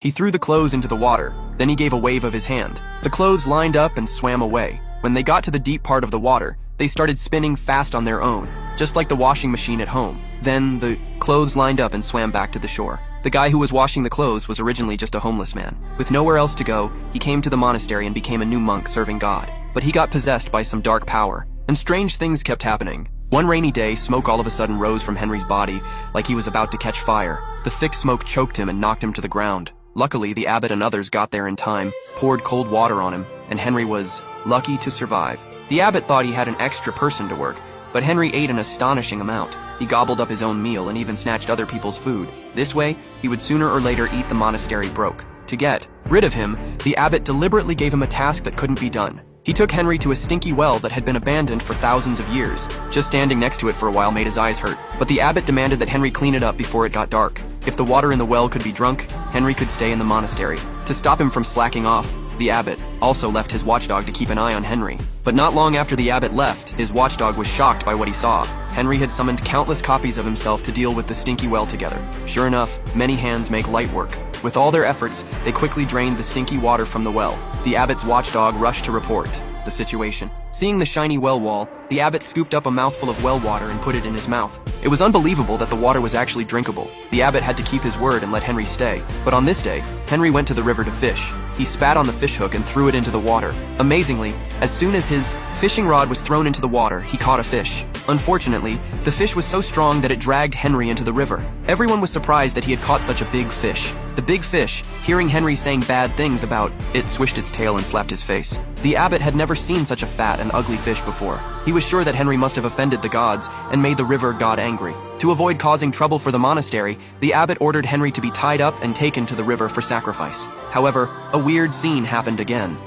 He threw the clothes into the water, then he gave a wave of his hand. The clothes lined up and swam away. When they got to the deep part of the water, they started spinning fast on their own, just like the washing machine at home. Then the clothes lined up and swam back to the shore. The guy who was washing the clothes was originally just a homeless man. With nowhere else to go, he came to the monastery and became a new monk serving God. But he got possessed by some dark power, and strange things kept happening. One rainy day, smoke all of a sudden rose from Henry's body, like he was about to catch fire. The thick smoke choked him and knocked him to the ground. Luckily, the abbot and others got there in time, poured cold water on him, and Henry was lucky to survive. The abbot thought he had an extra person to work, but Henry ate an astonishing amount. He gobbled up his own meal and even snatched other people's food. This way, he would sooner or later eat the monastery broke. To get rid of him, the abbot deliberately gave him a task that couldn't be done. He took Henry to a stinky well that had been abandoned for thousands of years. Just standing next to it for a while made his eyes hurt, but the abbot demanded that Henry clean it up before it got dark. If the water in the well could be drunk, Henry could stay in the monastery. To stop him from slacking off, the abbot also left his watchdog to keep an eye on Henry. But not long after the abbot left, his watchdog was shocked by what he saw. Henry had summoned countless copies of himself to deal with the stinky well together. Sure enough, many hands make light work. With all their efforts, they quickly drained the stinky water from the well. The abbot's watchdog rushed to report the situation. Seeing the shiny well wall, the abbot scooped up a mouthful of well water and put it in his mouth. It was unbelievable that the water was actually drinkable. The abbot had to keep his word and let Henry stay. But on this day, Henry went to the river to fish. He spat on the fish hook and threw it into the water. Amazingly, as soon as his fishing rod was thrown into the water, he caught a fish. Unfortunately, the fish was so strong that it dragged Henry into the river. Everyone was surprised that he had caught such a big fish. The big fish, hearing Henry saying bad things about it, swished its tail and slapped his face. The abbot had never seen such a fat and ugly fish before. He was sure that Henry must have offended the gods and made the river god angry. To avoid causing trouble for the monastery, the abbot ordered Henry to be tied up and taken to the river for sacrifice. However, a weird scene happened again.